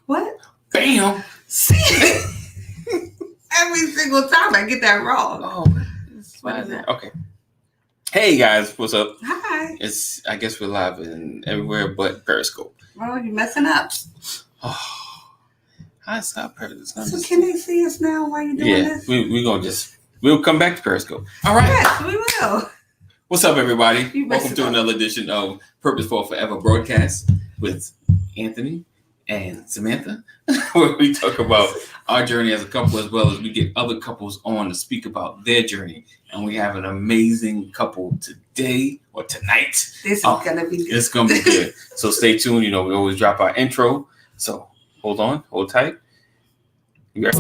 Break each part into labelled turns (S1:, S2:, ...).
S1: What?
S2: Bam!
S1: See? Every single time I get that wrong.
S2: Oh,
S1: What is that?
S2: Okay. Hey guys, what's up?
S1: Hi.
S2: I guess we're live in everywhere but Periscope.
S1: Oh, you're messing up.
S2: Oh, I stop Periscope.
S1: So can they see us now while you're doing this?
S2: We're gonna we'll come back to Periscope. All right.
S1: Yes, we will.
S2: What's up, everybody?
S1: You
S2: Welcome to another edition of Purpose for Forever broadcast with Anthony and Samantha, where we talk about our journey as a couple as well as we get other couples on to speak about their journey. And we have an amazing couple today or tonight.
S1: This is gonna be good.
S2: It's gonna be good. So stay tuned. You know, we always drop our intro. So hold on, hold tight. You ready?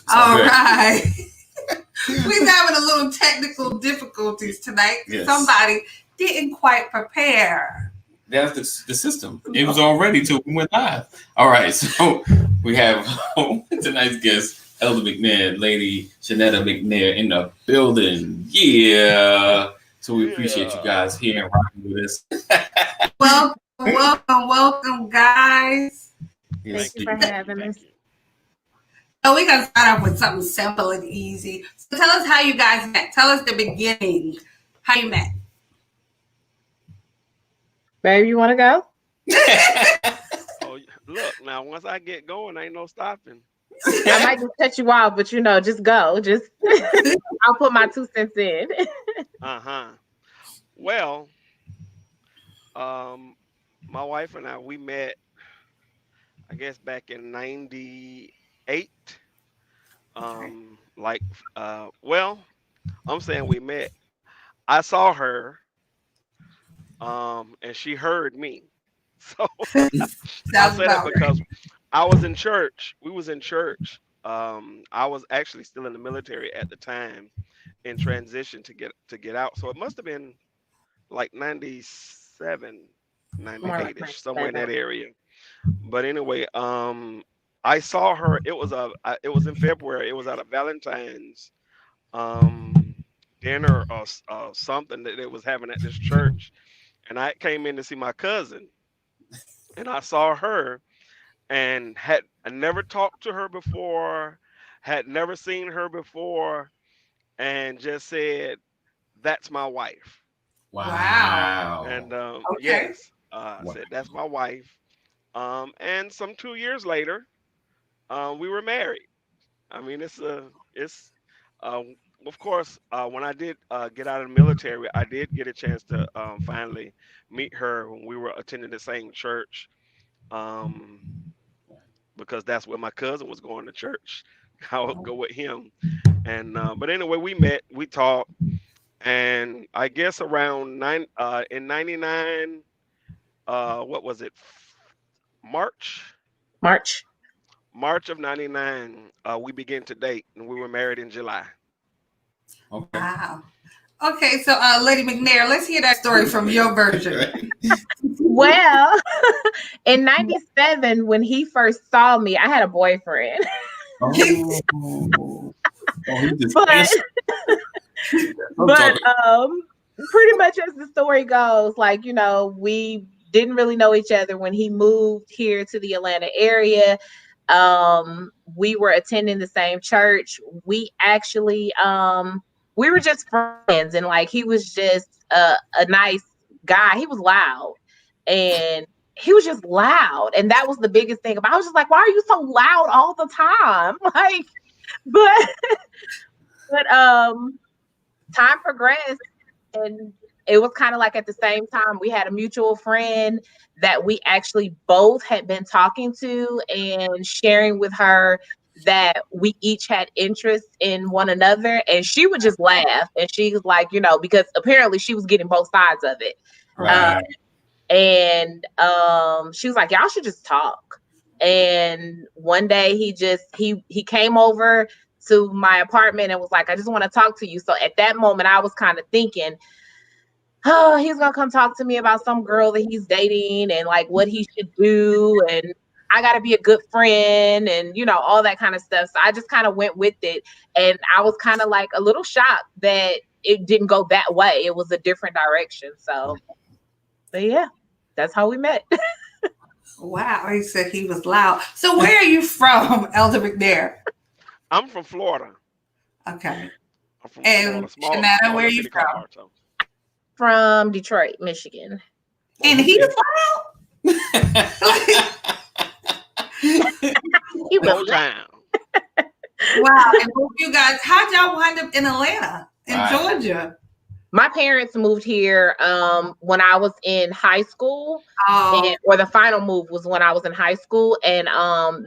S1: All right. We're having a little technical difficulties tonight. Yes. Somebody didn't quite prepare.
S2: That's the system. It was all ready till we went live. All right, so we have tonight's guest, Elder McNair, Lady Shenetta McNair in the building. Yeah. So we appreciate you guys here and rocking with us.
S1: Welcome, guys.
S3: Yes. Thank you for having us.
S1: So we're going to start off with something simple and easy. So tell us how you guys met. Tell us the beginning, how you met.
S3: Babe, you want to go?
S4: Oh, look, now, once I get going, ain't no stopping.
S3: I might just cut you off, but, just go. Just I'll put my 2 cents in.
S4: Uh-huh. Well, my wife and I, we met, I guess, back in 98. I'm saying we met. I saw her, and she heard me. So I said it because I was in church. We was in church. I was actually still in the military at the time, in transition to get out. So it must have been like 97, 98-ish, somewhere in that area. But anyway, I saw her. It was in February. It was at a Valentine's dinner or something that they was having at this church, and I came in to see my cousin, and I saw her, and I never talked to her before, had never seen her before, and just said, "That's my wife."
S1: Wow.
S4: And yes, I said, "That's my wife." And some 2 years later, we were married. I mean, of course, when I did get out of the military, I did get a chance to finally meet her when we were attending the same church, because that's where my cousin was going to church. I would go with him, and but anyway, we met, we talked, and I guess around in '99, what was it? March of '99, we began to date, and we were married in July.
S1: Okay. Wow. Okay, so Lady McNair, let's hear that story from your version.
S3: Well, in '97, when he first saw me, I had a boyfriend. But pretty much as the story goes, we didn't really know each other when he moved here to the Atlanta area. We were attending the same church. We actually we were just friends, and he was just a nice guy. He was loud, and he was just loud. And that was the biggest thing. I was just like, why are you so loud all the time? Like, but time progressed, and it was kind of like at the same time we had a mutual friend that we actually both had been talking to and sharing with her that we each had interest in one another, and she would just laugh, and she was like, because apparently she was getting both sides of it.
S2: Right.
S3: And she was like, y'all should just talk. And one day he came over to my apartment and was like, I just want to talk to you. So at that moment I was kind of thinking, oh, he's gonna come talk to me about some girl that he's dating and like what he should do, and I gotta be a good friend, and all that kind of stuff. So I just kind of went with it, and I was kind of like a little shocked that it didn't go that way. It was a different direction. So, but yeah, that's how we met.
S1: Wow, he said he was loud. So where are you from, Elder McNair?
S4: I'm from Florida.
S1: Okay.
S4: I'm from
S1: and
S4: Florida.
S1: Shenetta, where are you from?
S3: From Detroit, Michigan.
S1: And he was loud?
S3: He was
S4: loud.
S1: Wow. And you guys, how'd y'all wind up in Atlanta, in Georgia?
S3: My parents moved here when I was in high school, or the final move was when I was in high school, and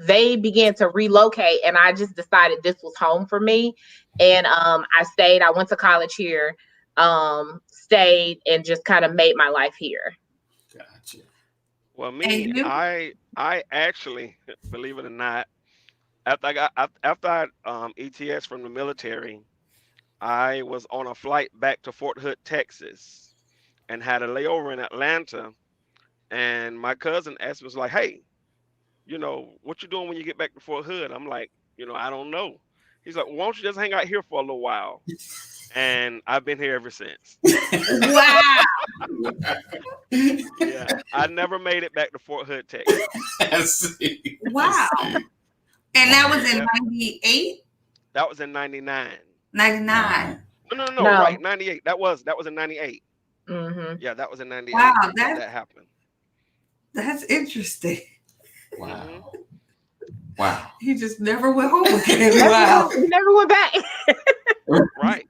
S3: they began to relocate, and I just decided this was home for me, and I stayed. I went to college here, stayed, and just kind of made my life here.
S2: Gotcha.
S4: Well, me, I actually, believe it or not, after I ETS from the military, I was on a flight back to Fort Hood, Texas, and had a layover in Atlanta. And my cousin asked me, was like, hey, what you doing when you get back to Fort Hood? I'm like, I don't know. He's like, why don't you just hang out here for a little while? And I've been here ever since.
S1: Wow.
S4: Yeah, I never made it back to Fort Hood, Texas.
S1: Wow. And that was in 98?
S4: That was in 99.
S1: 99.
S4: No, right, 98. That was in 98.
S3: Mm-hmm.
S4: Yeah, that was in 98.
S1: Wow,
S4: that happened.
S1: That's interesting.
S2: Wow. Wow.
S1: He just never went home again. Wow.
S3: He never went back.
S4: Right.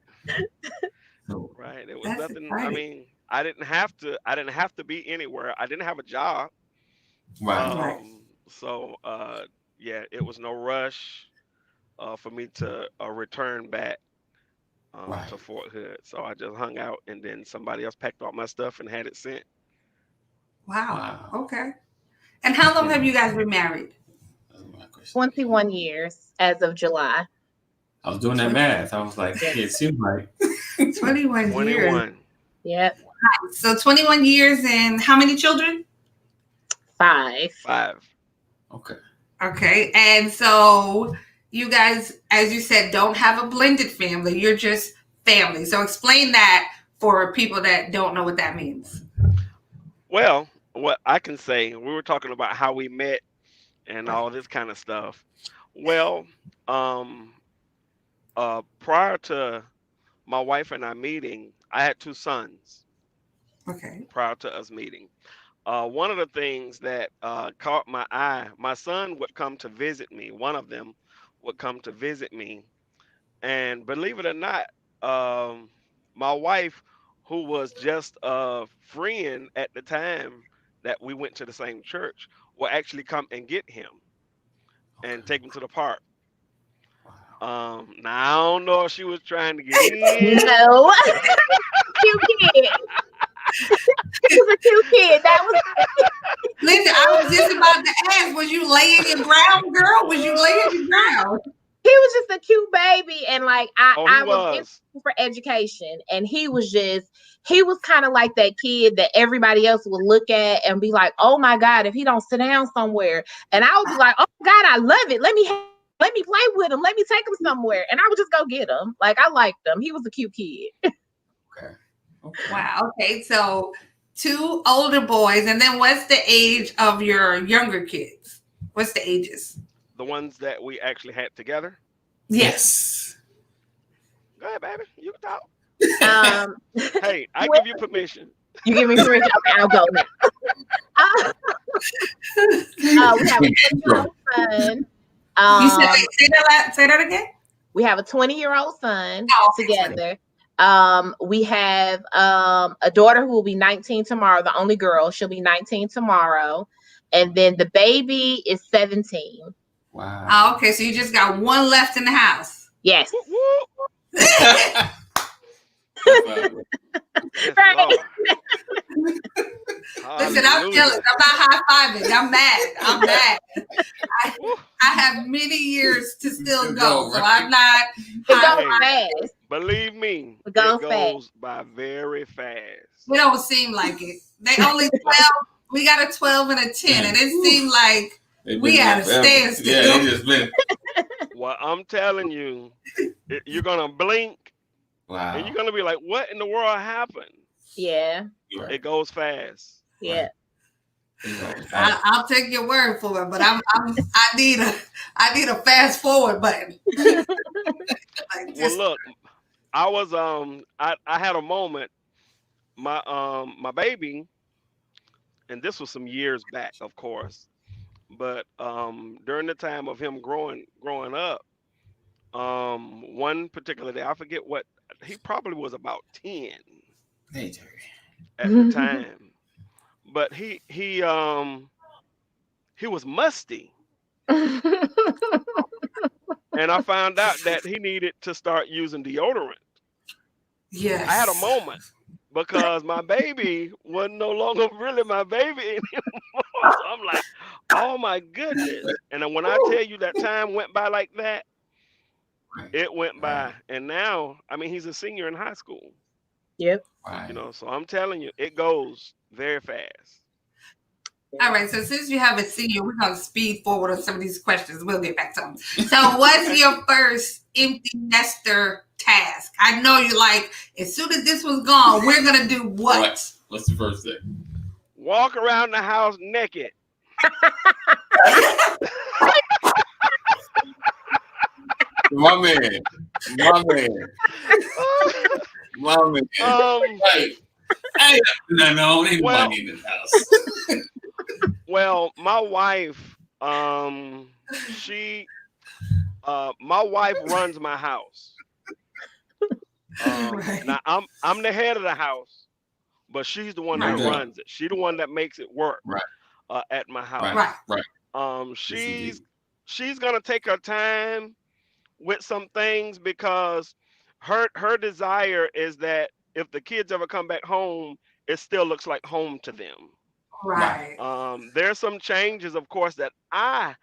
S4: Right. It was nothing.
S1: Right.
S4: I mean, I didn't have to be anywhere. I didn't have a job.
S2: Right.
S4: So yeah, it was no rush for me to return back to Fort Hood. So I just hung out, and then somebody else packed all my stuff and had it sent.
S1: Wow. Okay. And how long have you guys been married?
S3: 21 years as of July.
S2: I was doing that math. I was like, it seemed like
S1: 21 years.
S3: Yep.
S1: So 21 years, and how many children?
S3: 5.
S1: Okay. And so you guys, as you said, don't have a blended family. You're just family. So explain that for people that don't know what that means.
S4: Well, what I can say, we were talking about how we met and all this kind of stuff. Well, prior to my wife and I meeting, I had 2 sons.
S1: Okay.
S4: Prior to us meeting. One of the things that caught my eye, my son would come to visit me. One of them would come to visit me. And believe it or not, my wife, who was just a friend at the time that we went to the same church, will actually come and get him and take him to the park. Now I don't know if she was trying to get in.
S3: No. Cute kid. He was a cute kid. That was.
S1: Listen, I was just about to ask, was you laying your ground, girl? Was you laying your ground?
S3: He was just a cute baby, and like I was for education, and he was kind of like that kid that everybody else would look at and be like, oh my God, if he don't sit down somewhere, and I would be like, oh God, I love it. Let me play with him. Let me take him somewhere, and I would just go get him. Like, I liked him. He was a cute kid.
S2: Okay.
S1: Wow. Okay. So 2 older boys, and then what's the age of your younger kids? What's the ages?
S4: The ones that we actually had together?
S1: Yes.
S4: Go ahead, baby. You can talk. Hey, I give you permission.
S3: You give me permission? Okay, I'll go now. We have a 20-year-old son.
S1: You say that again?
S3: We have a 20-year-old son together. We have a daughter who will be 19 tomorrow, the only girl. She'll be 19 tomorrow. And then the baby is 17.
S2: Wow.
S1: Oh, okay, so you just got one left in the house.
S3: Yes.
S1: Right. Listen, I'm jealous. I'm not high-fiving. I'm mad. I have many years to still go, so I'm not.
S3: It goes fast.
S4: Believe me,
S3: it goes
S4: by very fast.
S1: It don't seem like it. They only 12. We got a 12 and a 10, and it seemed like we had a standstill.
S2: Yeah, they just been.
S4: Well, I'm telling you, you're gonna blink, and you're gonna be like, "What in the world happened?"
S3: Yeah,
S4: it goes fast.
S3: Yeah,
S1: I'll take your word for it, but I need a fast forward button.
S4: Well, look, I was I had a moment. My baby, and this was some years back, of course, but during the time of him growing up, one particular day, I forget what, he probably was about 10 at the time, but he was musty. And I found out that he needed to start using deodorant.
S1: Yes.
S4: I had a moment because my baby was no longer really my baby anymore. So I'm like, oh my goodness. And then when I tell you that time went by like that, it went by. And now, I mean, he's a senior in high school.
S3: Yep.
S4: You know, so I'm telling you, it goes very fast.
S1: All right, so since you have a senior, we're going to speed forward on some of these questions. We'll get back to them. So what's your first empty nester task? I know you're like, as soon as this was gone, we're going to do what?
S2: Right. What's the first thing?
S4: Walk around the house naked.
S2: My man. Hey, no, ain't money in this house.
S4: Well, my wife, my wife runs my house. Now I'm the head of the house, but she's the one that runs it. She's the one that makes it work at my house.
S1: Right.
S4: She's gonna take her time with some things because her desire is that if the kids ever come back home, it still looks like home to them.
S1: Right.
S4: There's some changes, of course, that I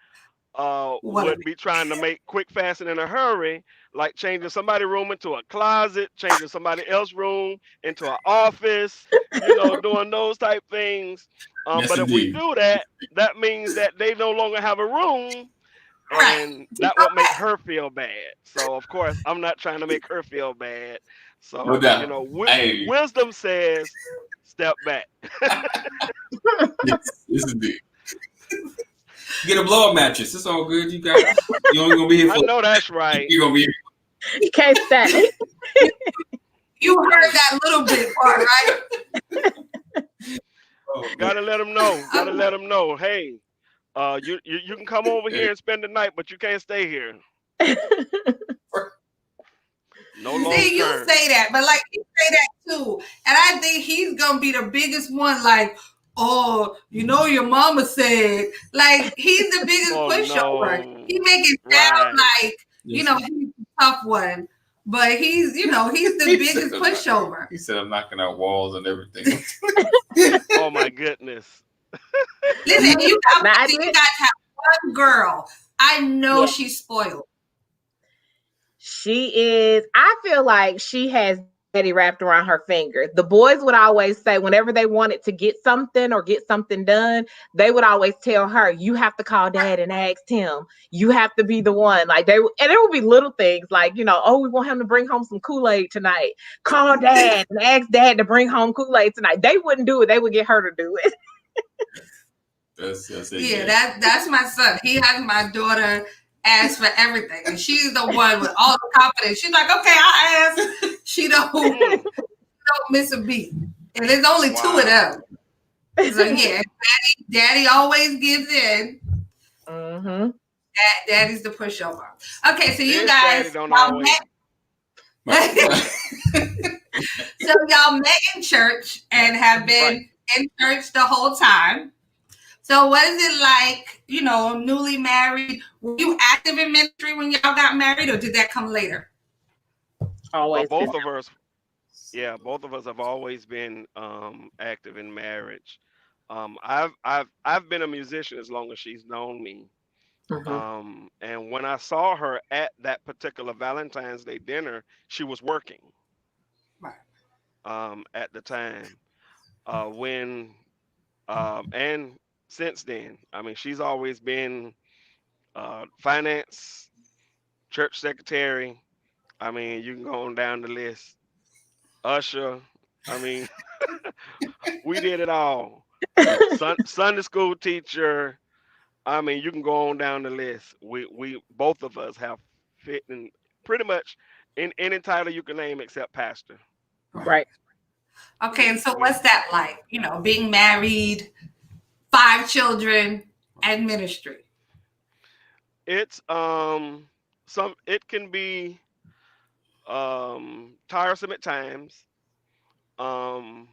S4: would be trying to make quick, fast, and in a hurry, like changing somebody's room into a closet, changing somebody else's room into an office, doing those type things.
S2: Yes,
S4: but
S2: indeed.
S4: if we do that, that means that they no longer have a room, and that will make her feel bad. So, of course, I'm not trying to make her feel bad. So, wisdom says, step back.
S2: Yes, indeed. Get a blow-up mattress. It's all good. You only gonna be here for.
S4: I know that's right.
S2: You're gonna be here.
S3: You can't stay.
S1: You heard that little bit part, right?
S4: Gotta let them know. Hey, you can come over here and spend the night, but you can't stay here. No long
S1: See, you
S4: term.
S1: say that, but like you say that too, and I think he's gonna be the biggest one. Like, oh, your mama said, like he's the biggest pushover. No. He make it sound like he's a tough one, but he's the biggest pushover.
S2: He said, "I'm knocking out walls and everything."
S4: Oh my goodness!
S1: Listen, you guys have one girl. I know she's spoiled.
S3: She is. I feel like she has daddy wrapped around her finger. The boys would always say whenever they wanted to get something or get something done, they would always tell her, "You have to call dad and ask him. You have to be the one." Like and there would be little things like, "Oh, we want him to bring home some Kool-Aid tonight. Call dad and ask dad to bring home Kool-Aid tonight." They wouldn't do it. They would get her to do it.
S1: That's my son. He has my daughter ask for everything, and she's the one with all the confidence. She's like, "Okay, I'll ask." She don't miss a beat. And there's only two of them. So yeah, daddy always gives in.
S3: Mm-hmm.
S1: Daddy's the pushover. Okay, so you
S4: This
S1: guys,
S4: daddy don't always.
S1: So y'all met in church and have been in church the whole time. So what is it like, newly married? Were you active in ministry when y'all got married, or did that come later?
S3: Always.
S4: Well, both of us have always been active in marriage. I've been a musician as long as she's known me.
S3: Mm-hmm.
S4: And when I saw her at that particular Valentine's Day dinner, she was working.
S1: Right.
S4: At the time, and since then, I mean, she's always been finance, church secretary. I mean, you can go on down the list. Usher. I mean, we did it all. Sunday school teacher. I mean, you can go on down the list. We both of us have fit in pretty much in any title you can name except pastor.
S3: Right.
S1: Okay, and so what's that like? Being married, 5 children, and ministry.
S4: It's it can be tiresome at times. Um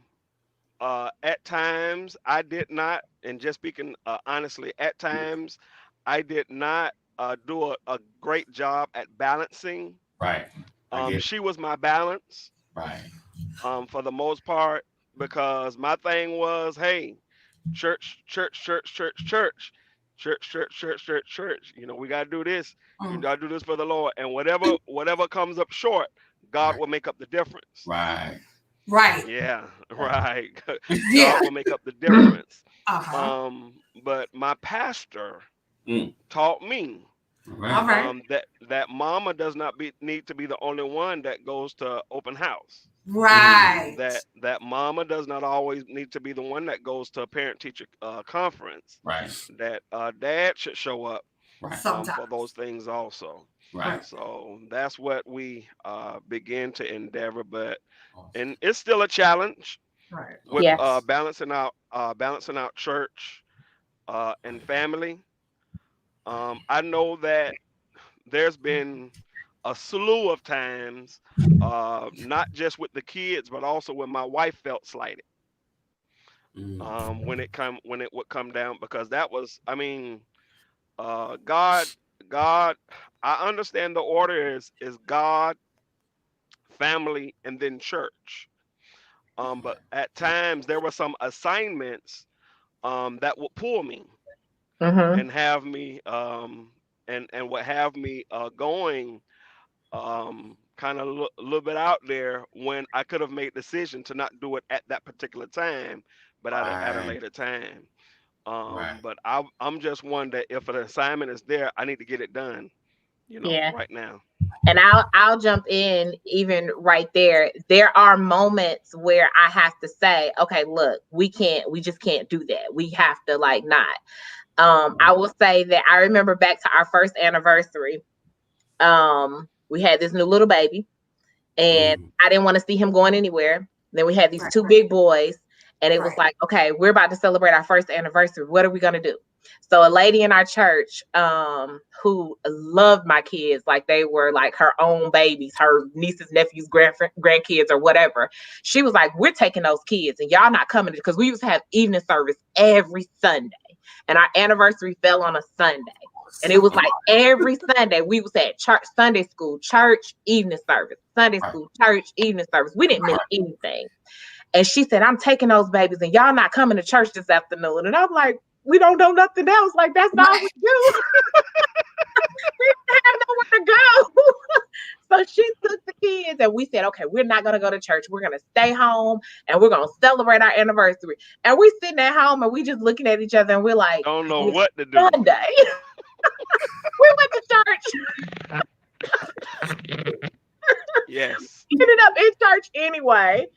S4: at times I did not, and just speaking honestly, at times I did not do a great job at balancing.
S2: Right.
S4: She was my balance.
S2: Right.
S4: For the most part, because my thing was, hey, church, church, church, church, church, church, church, church, church, church. We gotta do this. You gotta do this for the Lord, and whatever comes up short, God will make up the difference.
S2: Right.
S1: Right.
S4: Yeah. Right.
S1: Yeah.
S4: God will make up the difference.
S1: Uh-huh.
S4: But my pastor
S2: Mm.
S4: taught me
S2: Right.
S1: All right.
S4: that mama does not need to be the only one that goes to open house.
S1: Right.
S4: That mama does not always need to be the one that goes to a parent teacher conference.
S2: Right.
S4: That dad should show up
S2: Right.
S4: for those things also.
S2: Right.
S4: So that's what we begin to endeavor, and it's still a challenge
S1: Right.
S4: with
S3: Yes.
S4: balancing out church and family. I know that there's been a slew of times, not just with the kids, but also when my wife felt slighted.
S2: Mm.
S4: When it would come down, because that was, I mean, God, I understand the order is God, family, and then church. But at times there were some assignments that would pull me
S3: Mm-hmm.
S4: and have me and would have me going kind of a little bit out there when I could have made decision to not do it at that particular time, but at a
S2: Right.
S4: later time.
S2: Right.
S4: But I'm just one that if an assignment is there, I need to get it done,
S3: Yeah.
S4: right now.
S3: And I'll jump in even right there. There are moments where I have to say, okay, look, we just can't do that. We have to not. I will say that I remember back to our first anniversary. We had this new little baby, and I didn't want to see him going anywhere. Then we had these 2 big boys, and it was like, okay, we're about to celebrate our first anniversary. What are we gonna do? So a lady in our church, who loved my kids like they were like her own babies, her nieces, nephews, grandkids, or whatever. She was like, we're taking those kids, and y'all not coming, because we used to have evening service every Sunday, and our anniversary fell on a Sunday. And it was like every Sunday we was at church, Sunday school, church, evening service, Sunday school, church, evening service. We didn't miss anything. And she said, I'm taking those babies and y'all not coming to church this afternoon. And I'm like, we don't know nothing else. Like, that's all we do. We didn't have nowhere to go. So she took the kids and we said, okay, we're not going to go to church. We're going to stay home and we're going to celebrate our anniversary. And we sitting at home and we just looking at each other and we're like,
S4: don't know what to do.
S3: Sunday. We went to church.
S4: Yes.
S3: Ended up in church anyway.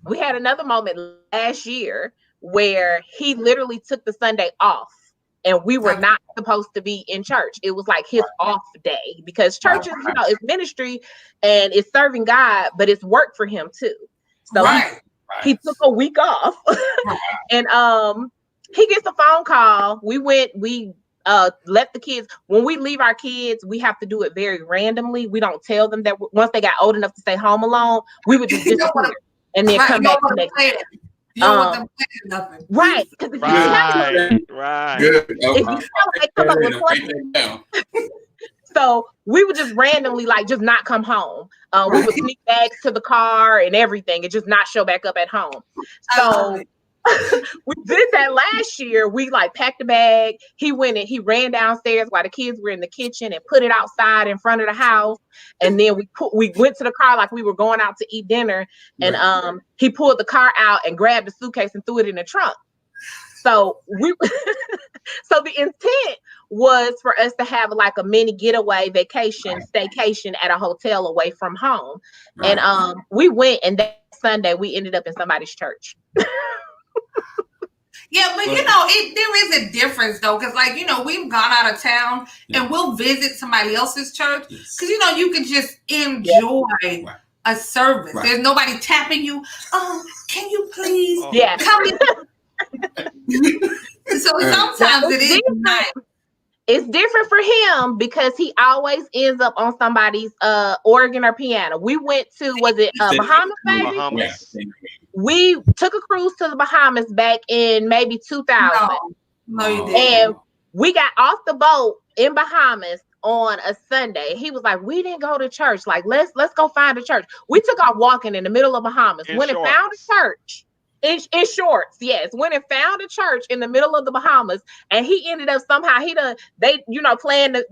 S3: We had another moment last year where he literally took the Sunday off and we were not supposed to be in church. It was like his off day, because church is, it's ministry and it's serving God, but it's work for him too. So he took a week off. And he gets a phone call. We left the kids. When we leave our kids, we have to do it very randomly. We don't tell them that once they got old enough to stay home alone, we would just disappear and then come back the next day.
S1: You don't want them playing nothing.
S3: Right.
S4: Right.
S3: If you tell them, they come up with something. So we would just randomly just not come home. We would sneak bags to the car and everything and just not show back up at home. So we did that last year. We packed a bag. He went and he ran downstairs while the kids were in the kitchen and put it outside in front of the house. And then we went to the car like we were going out to eat dinner. And he pulled the car out and grabbed the suitcase and threw it in the trunk. So so the intent was for us to have a mini getaway vacation, staycation at a hotel away from home. And we went, and that Sunday we ended up in somebody's church.
S1: Yeah, but there is a difference though, because we've gone out of town and we'll visit somebody else's church because you can just enjoy a service. There's nobody tapping you. Can you please come in? So sometimes it is nice.
S3: It's different for him because he always ends up on somebody's organ or piano. We went to Bahamas, baby?
S4: Bahamas.
S3: We took a cruise to the Bahamas back in maybe 2000.
S1: No, you didn't.
S3: And we got off the boat in Bahamas on a Sunday. He was like, "We didn't go to church. Let's go find a church." We took off walking in the middle of Bahamas. Went and found a church. In shorts, yes. Went and found a church in the middle of the Bahamas, and he ended up somehow playing the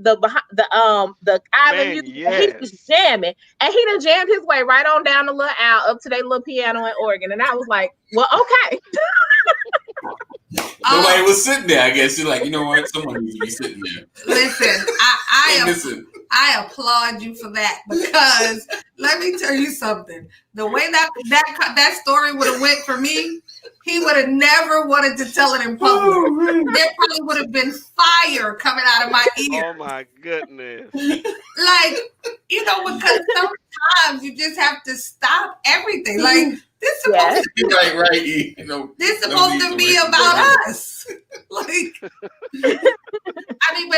S3: island music. He was jamming, and he done jammed his way right on down the little aisle up to their little piano and organ, and I was like, well, okay.
S2: Nobody was sitting there. I guess you're like, you know what? Someone needs to be sitting there.
S1: Listen, I applaud you for that because let me tell you something. The way that story would have went for me, he would have never wanted to tell it in public. There probably would have been fire coming out of my ear.
S4: Oh my goodness!
S1: Because sometimes you just have to stop everything. This is supposed to be this is supposed to be about us. But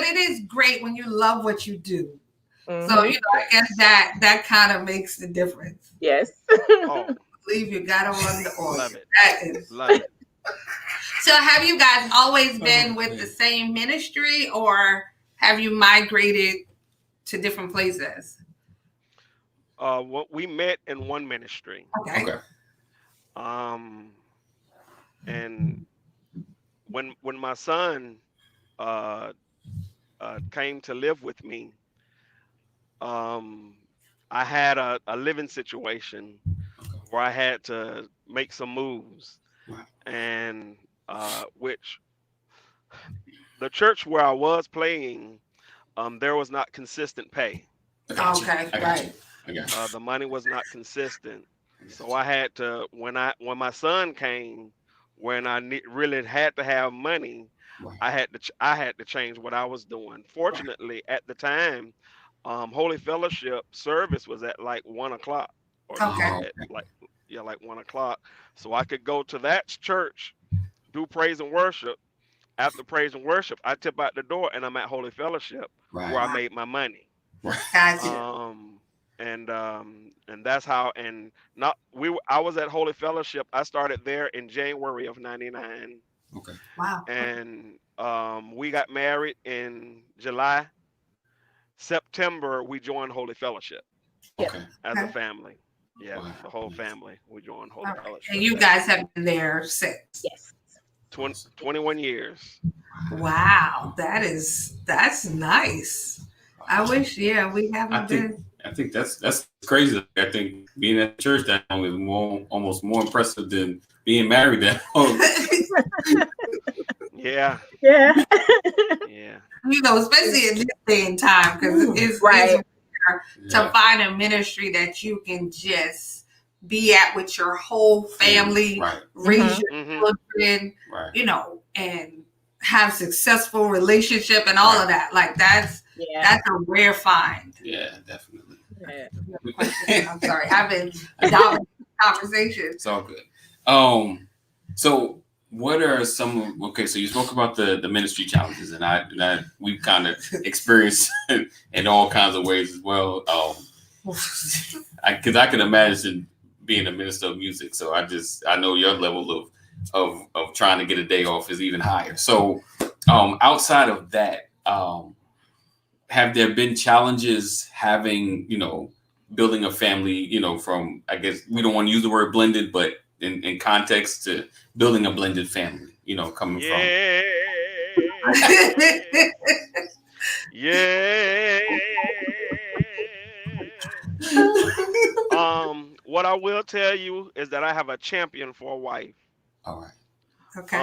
S1: it is great when you love what you do. Mm-hmm. So I guess that kind of makes the difference.
S3: Yes.
S1: I believe you got on the order.
S4: Love it.
S1: So have you guys always been with the same ministry, or have you migrated to different places?
S4: We met in one ministry.
S1: Okay.
S4: And when my son came to live with me, I had a living situation where I had to make some moves, and which the church where I was playing, there was not consistent pay.
S1: Okay, right.
S4: The money was not consistent. So I had to, when my son came, when I really had to have money, I had to change what I was doing. Fortunately, at the time, Holy Fellowship service was at 1:00.
S1: Okay.
S4: At 1:00. So I could go to that church, do praise and worship. After praise and worship, I tip out the door and I'm at Holy Fellowship where I made my money.
S1: Gotcha.
S4: And that's how. And I was at Holy Fellowship. I started there in January of '99.
S2: Okay.
S1: Wow.
S4: And we got married in July. September we joined Holy Fellowship.
S2: Okay.
S4: As a family. Yeah, the whole family. We joined Holy Fellowship.
S1: And you guys have been there since.
S3: Yes.
S4: 21 years.
S1: Wow, that's nice. I wish, we haven't been.
S2: I think that's crazy. I think being at church that long is almost more impressive than being married that long.
S4: Yeah.
S1: Especially in this day and time, because it's rare to find a ministry that you can just be at with your whole family, raise your children, and have successful relationship and all of that. That's a rare find.
S2: Yeah, definitely.
S1: I'm sorry, I've been down. conversation.
S2: It's all good. So what are some? Okay, so you spoke about the ministry challenges, and we've kind of experienced in all kinds of ways as well. Because I can imagine being a minister of music, so I know your level of trying to get a day off is even higher. So outside of that, have there been challenges having building a family? From, I guess we don't want to use the word blended, but in context to building a blended family, coming from.
S4: Yeah. What I will tell you is that I have a champion for a wife.
S2: All right.
S1: Okay.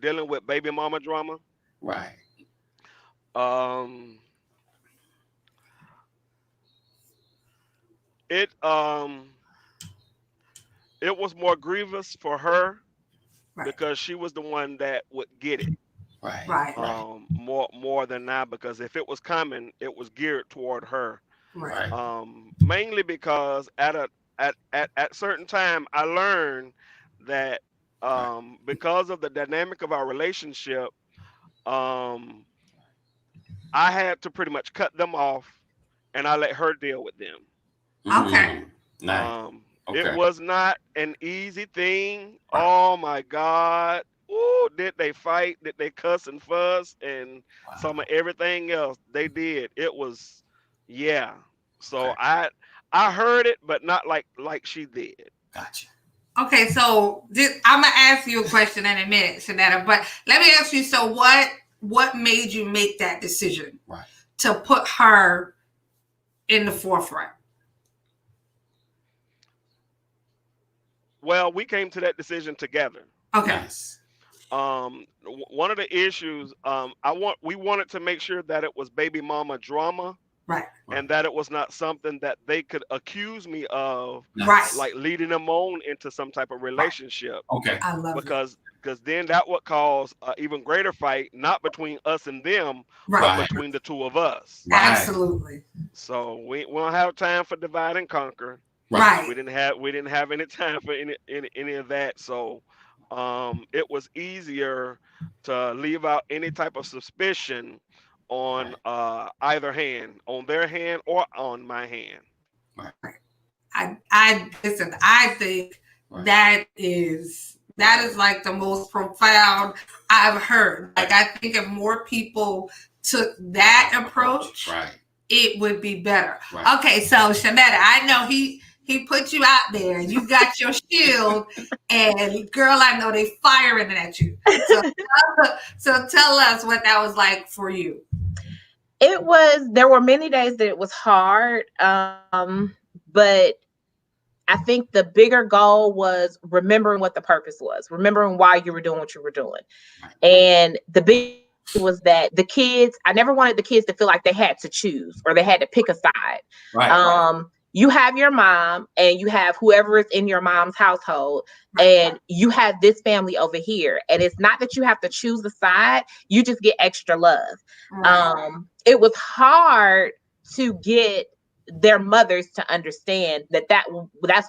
S4: Dealing with baby mama drama.
S2: Right.
S4: Um, it it was more grievous for her because she was the one that would get it.
S2: Right.
S4: More than I, because if it was coming, it was geared toward her.
S1: Right.
S4: Mainly because at certain time I learned that because of the dynamic of our relationship, um, I had to pretty much cut them off, and I let her deal with them.
S1: Okay.
S2: Nice.
S4: It
S2: Okay.
S4: was not an easy thing.
S2: Right.
S4: Oh my God. Ooh, did they fight? Did they cuss and fuss and some of everything else they did? It was, yeah. So
S2: Okay.
S4: I heard it, but not like she did.
S2: Gotcha.
S1: Okay, so I'm gonna ask you a question in a minute, Shenetta, but let me ask you. So what made you make that decision to put her in the forefront?
S4: Well, we came to that decision together.
S1: Okay.
S2: Nice.
S4: One of the issues, we wanted to make sure that it was baby mama drama,
S1: Right.
S4: and that it was not something that they could accuse me of,
S1: Right.
S4: like leading them on into some type of relationship.
S2: Okay.
S1: I love
S4: because then that would cause an even greater fight, not between us and them,
S1: Right.
S4: but between the two of us.
S2: Right.
S1: Absolutely.
S4: So we don't have time for divide and conquer.
S1: Right.
S4: We didn't have any time for any of that. So it was easier to leave out any type of suspicion on either hand, on their hand or on my hand.
S2: Right.
S1: I listen. I think that is like the most profound I've heard. Like, I think if more people took that approach, it would be better.
S2: Right.
S1: Okay, so Shenetta, I know he put you out there. You got your shield, and girl, I know they firing it at you. So tell us what that was like for you.
S3: There were many days that it was hard, but I think the bigger goal was remembering what the purpose was, remembering why you were doing what you were doing. And the big was that I never wanted the kids to feel like they had to choose or they had to pick a side.
S2: Right.
S3: You have your mom and you have whoever is in your mom's household, and you have this family over here. And it's not that you have to choose a side, you just get extra love. It was hard to get their mothers to understand that's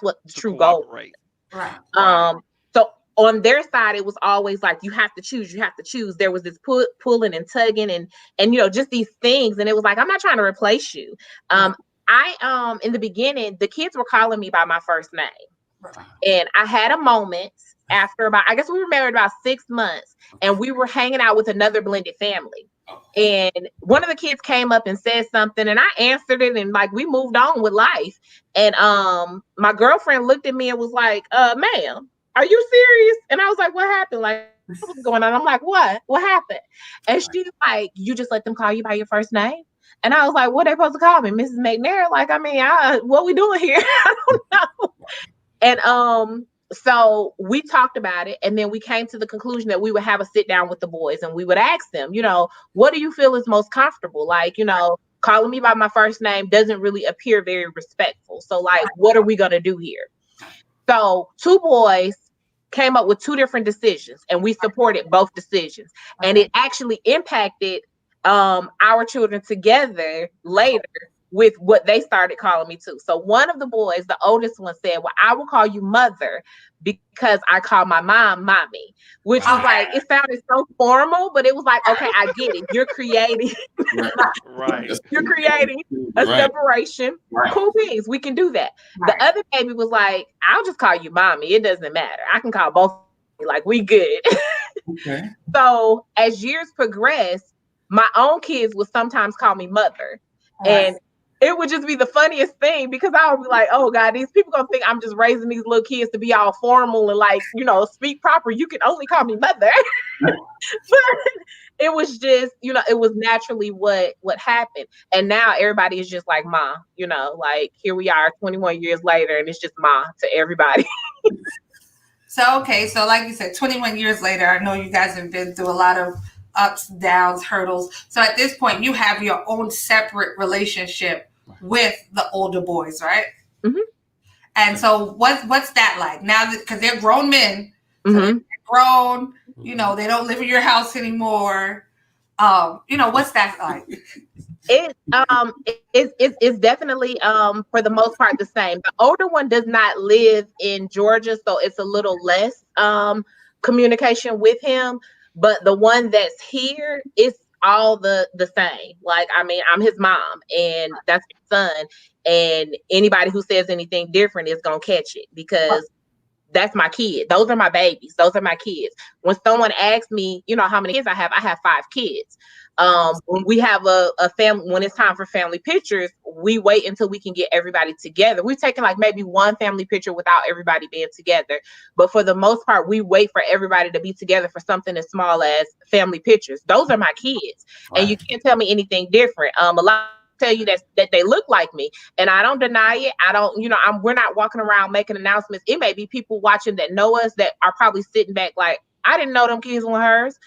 S3: what the true goal was.
S1: Right.
S3: So on their side, it was always like, you have to choose. There was this pulling and tugging and just these things. And it was like, I'm not trying to replace you. I in the beginning, the kids were calling me by my first name. And I had a moment after I guess we were married about 6 months, and we were hanging out with another blended family. And one of the kids came up and said something, and I answered it, and like we moved on with life. And my girlfriend looked at me and was like, ma'am, are you serious? And I was like, what happened? Like, what's going on? I'm like, what happened? And she's like, you just let them call you by your first name? And I was like, what are they supposed to call me? Mrs. McNair? Like, I mean, what we doing here? I don't know. And so we talked about it, and then we came to the conclusion that we would have a sit down with the boys, and we would ask them, what do you feel is most comfortable? Like, calling me by my first name doesn't really appear very respectful. So like, what are we going to do here? So 2 boys came up with 2 different decisions, and we supported both decisions. And it actually impacted our children together later with what they started calling me too. So one of the boys, the oldest one, said, well, I will call you mother because I call my mom mommy, which was like, it sounded so formal, but it was like, okay, I get it. You're creating,
S4: Right.
S3: you're creating a separation.
S2: Right.
S3: Cool beans. We can do that. The other baby was like, I'll just call you mommy. It doesn't matter. I can call both. Like, we good.
S2: Okay.
S3: So as years progressed, my own kids would sometimes call me mother. And it would just be the funniest thing because I would be like, oh God, these people gonna think I'm just raising these little kids to be all formal and like, you know, speak proper. You can only call me mother. But it was just, you know, it was naturally what happened. And now everybody is just like ma, you know, like here we are 21 years later and it's just ma to everybody.
S1: So, okay. So like you said, 21 years later, I know you guys have been through a lot of ups, downs, hurdles. So at this point, you have your own separate relationship with the older boys, right?
S3: Mm-hmm.
S1: And so what's that like now? Because they're grown men, so they're grown. You know, they don't live in your house anymore. You know, what's that like?
S3: It's definitely for the most part the same. The older one does not live in Georgia, so it's a little less communication with him. But the one that's here is all the same. Like, I mean, I'm his mom and that's his son. And anybody who says anything different is gonna catch it because that's my kid. Those are my babies. Those are my kids. When someone asks me, you know, how many kids I have 5 kids. When we have a family, when it's time for family pictures, we wait until we can get everybody together. We've taken like maybe one family picture without everybody being together. But for the most part, we wait for everybody to be together for something as small as family pictures. Those are my kids. Right. And you can't tell me anything different. A lot tell you that they look like me, and I don't deny it. I don't, you know, we're not walking around making announcements. It may be people watching that know us that are probably sitting back like, I didn't know them kids were hers.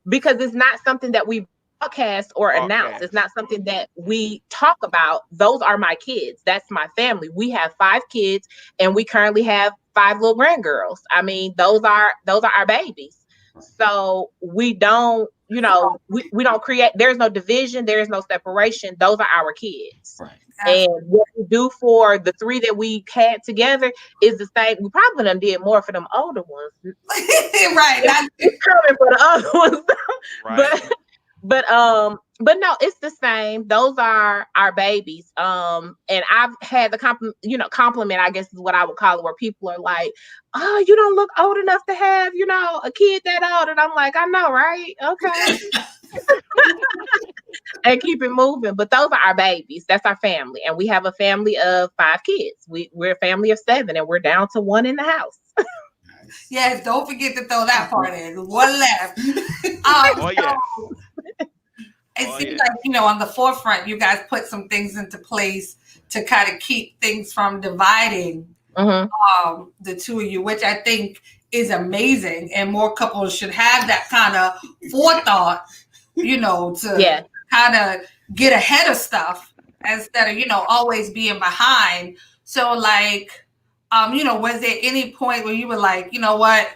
S3: Because it's not something that we broadcast or announce. It's not something that we talk about. Those are my kids. That's my family. We have 5 kids and we currently have 5 little grandgirls. I mean, those are our babies. So we don't, you know, we don't create, there's no division, there is no separation. Those are our kids. Right. And what we do for the 3 that we had together is the same. We probably done did more for them older ones.
S1: Right.
S3: It's coming for the other ones. Right. But no, it's the same. Those are our babies. And I've had the compliment, I guess is what I would call it, where people are like, oh, you don't look old enough to have, you know, a kid that old. And I'm like, I know, right? Okay. And keep it moving. But those are our babies. That's our family. And we have a family of 5 kids. We're a family of 7 and we're down to 1 in the house.
S1: Yes, don't forget to throw that part in. 1 left. It seems like, you know, on the forefront, you guys put some things into place to kind of keep things from dividing the 2 of you, which I think is amazing. And more couples should have that kind of forethought, you know, to kind of get ahead of stuff instead of, you know, always being behind. So like, you know, was there any point where you were like, you know what,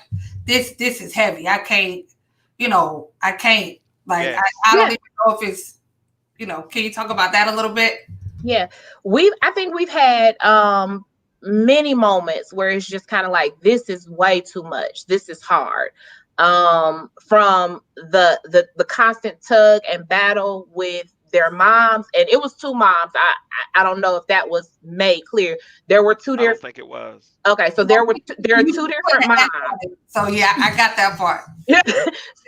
S1: this is heavy. I can't, you know, I can't. Like, I don't even know if it's, you know, can you talk about that a little bit?
S3: Yeah, I think we've had many moments where it's just kind of like, this is way too much. This is hard. From the constant tug and battle with their moms, and it was 2 moms. I don't know if that was made clear. There were 2 different.
S4: I don't think it was.
S3: Okay, so there are 2 different moms.
S1: So yeah, I got that part.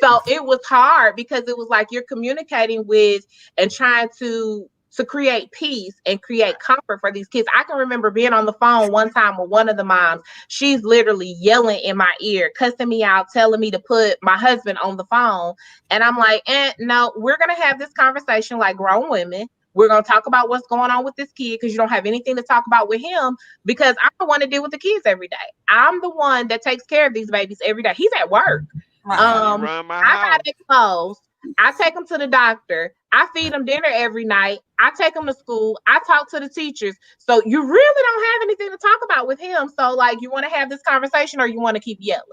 S3: So it was hard because it was like you're communicating with and trying to create peace and create comfort for these kids. I can remember being on the phone one time with one of the moms. She's literally yelling in my ear, cussing me out, telling me to put my husband on the phone. And I'm like, no, we're going to have this conversation like grown women. We're going to talk about what's going on with this kid because you don't have anything to talk about with him, because I'm the one to deal with the kids every day. I'm the one that takes care of these babies every day. He's at work. I got exposed. I take them to the doctor. I feed them dinner every night. I take them to school. I talk to the teachers. So you really don't have anything to talk about with him. So like, you want to have this conversation or you want to keep yelling?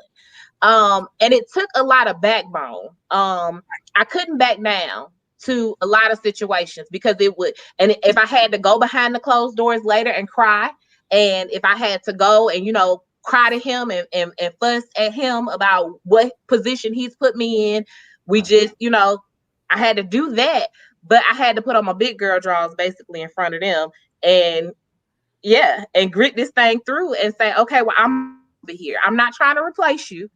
S3: And it took a lot of backbone. I couldn't back down. to a lot of situations because it would. And if I had to go behind the closed doors later and cry, and if I had to go and, cry to him and fuss at him about what position he's put me in, we just, I had to do that. But I had to put on my big girl drawers basically in front of them and grit this thing through and say, okay, well, I'm over here. I'm not trying to replace you.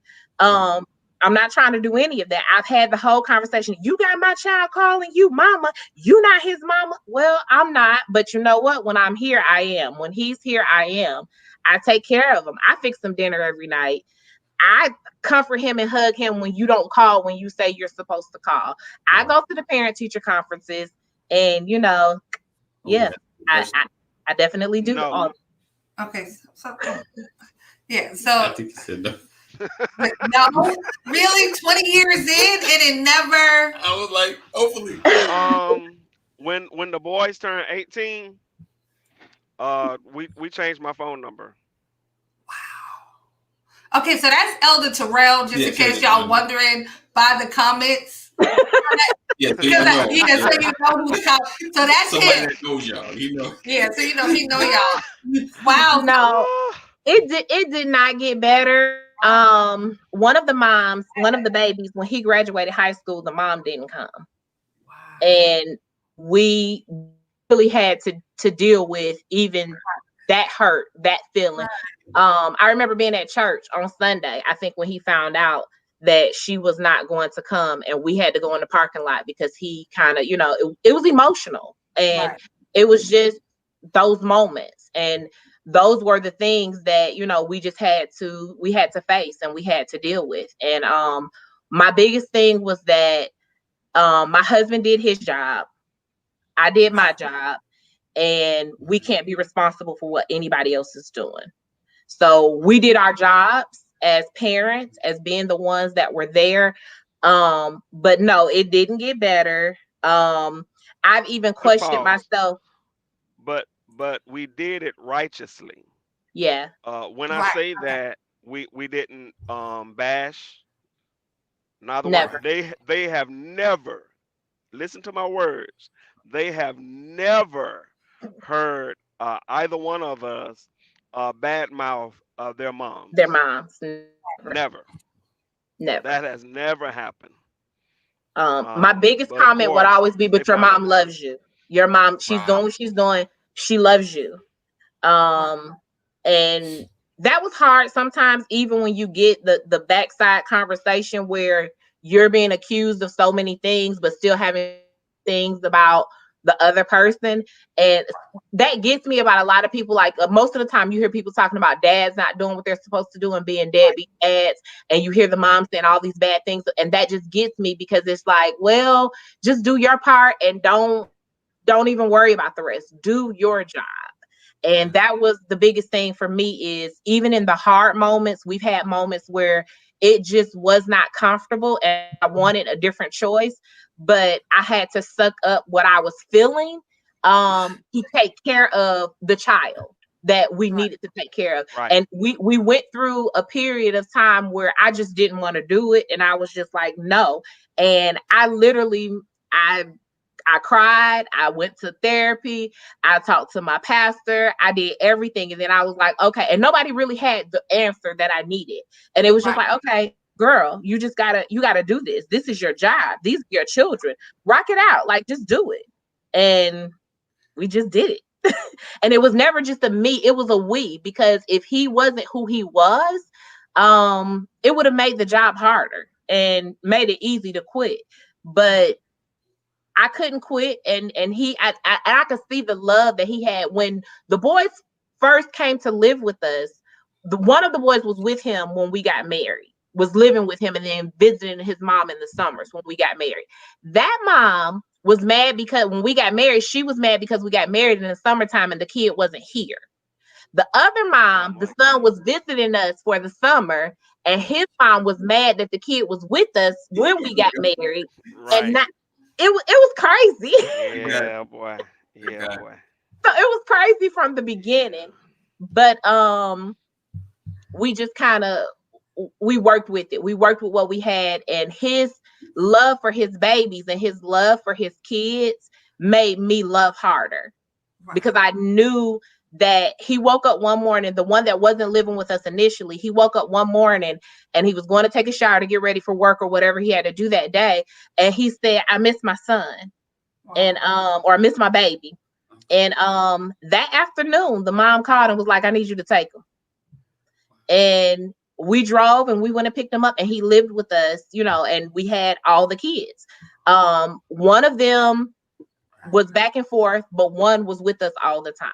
S3: I'm not trying to do any of that. I've had the whole conversation. You got my child calling you mama. You not his mama. Well, I'm not. But you know what? When I'm here, I am. When he's here, I am. I take care of him. I fix him dinner every night. I comfort him and hug him when you don't call when you say you're supposed to call. I go to the parent-teacher conferences and, I definitely do.
S4: No.
S1: Okay. So, So
S2: I think you said no.
S1: No, really, 20 years in, and it never.
S2: I was like, hopefully.
S4: When the boys turned 18, we changed my phone number.
S1: Wow. Okay, so that's Elder Terrell. Just in case y'all wondering by the comments.
S2: Yeah,
S1: so you know who's talking. So that's
S2: somebody that knows y'all.
S1: Yeah, so he know y'all. Wow.
S3: No, it did not get better. One of the babies, when he graduated high school, the mom didn't come. Wow. And we really had to deal with even that hurt, that feeling. I remember being at church on Sunday, I think, when he found out that she was not going to come, and we had to go in the parking lot because he kind of, it was emotional, and it was just those moments. And those were the things that, we just had to face and we had to deal with. And my biggest thing was that my husband did his job. I did my job, and we can't be responsible for what anybody else is doing. So we did our jobs as parents, as being the ones that were there. But no, it didn't get better. I've even questioned myself.
S4: But we did it righteously.
S3: Yeah.
S4: When I say that we didn't bash, neither
S3: never.
S4: One. They have never, listen to my words, they have never heard either one of us badmouth their moms.
S3: Their moms.
S4: Never. That has never happened.
S3: My biggest comment would always be, but your mom loves you. Your mom, she's doing what she's doing. She loves you. And that was hard sometimes, even when you get the backside conversation where you're being accused of so many things, but still having things about the other person. And that gets me about a lot of people. Like most of the time you hear people talking about dads not doing what they're supposed to do and being deadbeat dads, and you hear the mom saying all these bad things, and that just gets me, because it's like, well, just do your part and don't even worry about the rest. Do your job. And that was the biggest thing for me, is even in the hard moments, we've had moments where it just was not comfortable and I wanted a different choice, but I had to suck up what I was feeling to take care of the child that we needed to take care of. And we went through a period of time where I just didn't want to do it. And I was just like, no. And I literally, I cried. I went to therapy. I talked to my pastor. I did everything. And then I was like, okay. And nobody really had the answer that I needed. And it was just like, okay, girl, you gotta do this. This is your job. These are your children. Rock it out. Like, just do it. And we just did it. And it was never just a me. It was a we, because if he wasn't who he was, it would have made the job harder and made it easy to quit. But I couldn't quit, and I could see the love that he had when the boys first came to live with us. One of the boys was with him when we got married, was living with him, and then visiting his mom in the summers when we got married. That mom was mad because when we got married, she was mad because we got married in the summertime and the kid wasn't here. The other mom, the son was visiting us for the summer, and his mom was mad that the kid was with us when we got married, and not. It was crazy.
S4: Yeah, boy. Yeah, boy.
S3: So it was crazy from the beginning, but we just kind of we worked with it. We worked with what we had, and his love for his babies and his love for his kids made me love harder. Right. Because I knew that he woke up one morning, the one that wasn't living with us initially, he woke up one morning and he was going to take a shower to get ready for work or whatever he had to do that day. And he said, I miss my son. Wow. And or I miss my baby. And that afternoon, the mom called and was like, I need you to take him. And we drove and we went and picked him up, and he lived with us, you know, and we had all the kids. One of them was back and forth, but one was with us all the time.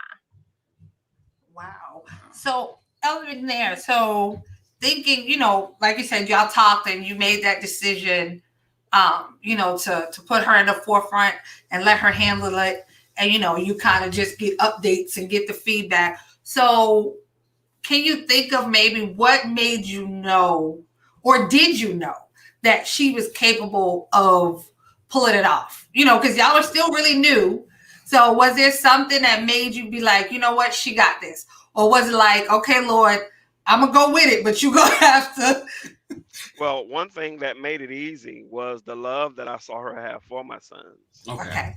S1: Wow. So, Elder McNair, so thinking, you know, like you said, y'all talked and you made that decision, you know, to put her in the forefront and let her handle it. And, you know, you kind of just get updates and get the feedback. So can you think of maybe what made you know, or did you know, that she was capable of pulling it off? You know, because y'all are still really new. So was there something that made you be like, you know what, she got this? Or was it like, okay, Lord, I'm going to go with it, but you're going to have to.
S4: Well, one thing that made it easy was the love that I saw her have for my sons.
S2: Okay.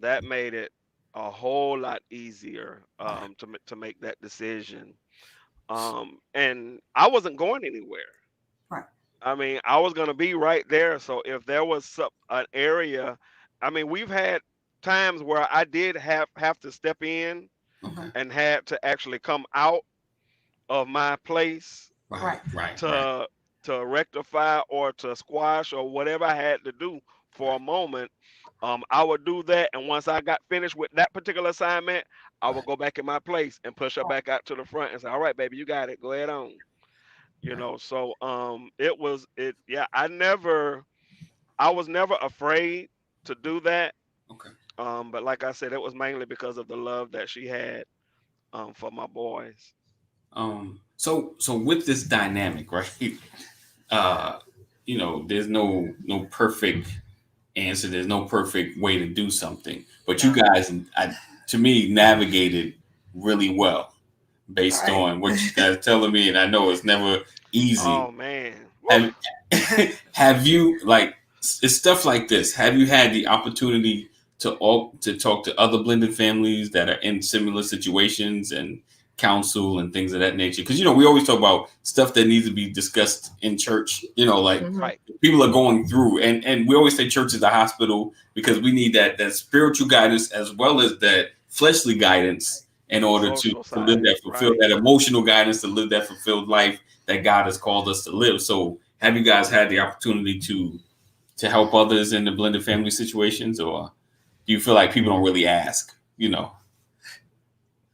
S4: That made it a whole lot easier to make that decision. And I wasn't going anywhere.
S1: Right.
S4: I mean, I was going to be right there. So if there was an area, I mean, we've had times where I did have to step in and had to actually come out of my place to rectify or to squash or whatever I had to do for a moment. I would do that, and once I got finished with that particular assignment, I would go back in my place and push her back out to the front and say, all right, baby, you got it, go ahead on. You know, so I was never afraid to do that. But like I said, it was mainly because of the love that she had for my boys.
S2: So with this dynamic, right? You know, there's no perfect answer. There's no perfect way to do something. But you guys, to me, navigated really well based on what you guys are telling me, and I know it's never easy.
S4: Oh man.
S2: Have you, like, it's stuff like this? Have you had the opportunity to talk to other blended families that are in similar situations and counsel and things of that nature? Because, you know, we always talk about stuff that needs to be discussed in church, you know, like people are going through, and we always say church is a hospital because we need that spiritual guidance as well as that fleshly guidance in order to live that fulfilled, that emotional guidance to live that fulfilled life that God has called us to live. So have you guys had the opportunity to help others in the blended family situations, or do you feel like people don't really ask, you know?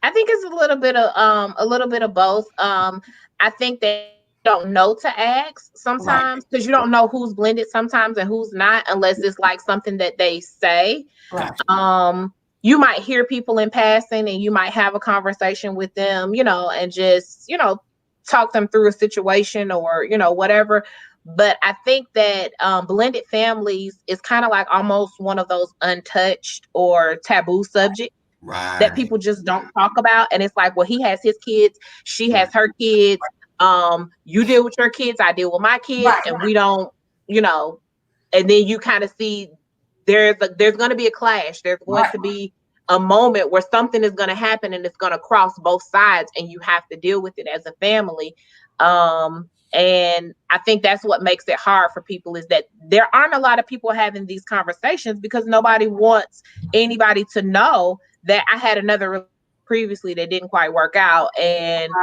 S3: I think it's a little bit of both. I think they don't know to ask sometimes because you don't know who's blended sometimes and who's not, unless it's like something that they say. You might hear people in passing and you might have a conversation with them, you know, and just, you know, talk them through a situation or, you know, whatever. But I think that blended families is kind of like almost one of those untouched or taboo subjects that people just don't talk about. And it's like, well, he has his kids, she has her kids. You deal with your kids, I deal with my kids, and we don't, you know, and then you kind of see there's going to be a clash. There's going to be a moment where something is going to happen and it's going to cross both sides and you have to deal with it as a family. And I think that's what makes it hard for people, is that there aren't a lot of people having these conversations because nobody wants anybody to know that I had another previously that didn't quite work out. And,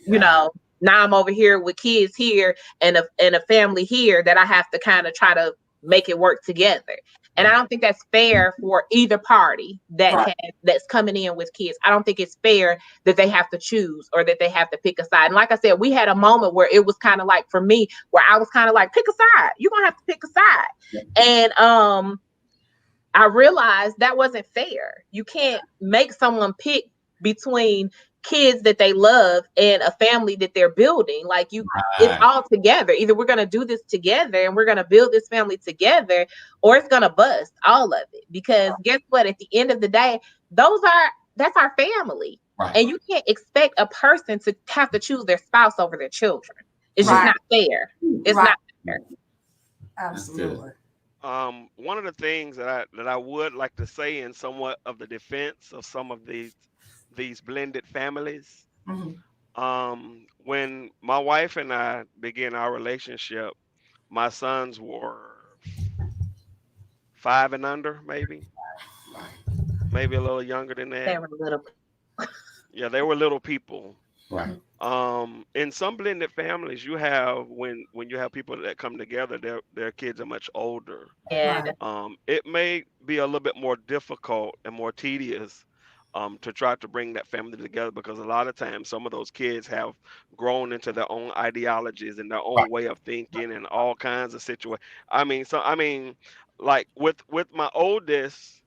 S3: you know, now I'm over here with kids here and a family here that I have to kind of try to make it work together. And I don't think that's fair for either party that's coming in with kids. I don't think it's fair that they have to choose or that they have to pick a side. And like I said, we had a moment where it was kind of like, for me, where I was kind of like, pick a side. You're going to have to pick a side. And I realized that wasn't fair. You can't make someone pick between kids that they love and a family that they're building. Like it's all together. Either we're going to do this together and we're going to build this family together, or it's going to bust, all of it. Because guess what? At the end of the day, that's our family. And you can't expect a person to have to choose their spouse over their children. It's just not fair. It's not fair.
S1: Absolutely.
S4: One of the things that I would like to say in somewhat of the defense of some of these blended families,
S1: Mm-hmm.
S4: when my wife and I began our relationship, my sons were 5 and under, maybe a little younger than
S3: They
S4: that.
S3: were little.
S4: Yeah, they were little people.
S2: Right.
S4: In some blended families, you have when you have people that come together, their kids are much older.
S3: Yeah.
S1: Right.
S4: It may be a little bit more difficult and more tedious to try to bring that family together because a lot of times some of those kids have grown into their own ideologies and their own way of thinking and all kinds of situations. I mean, like with my oldest,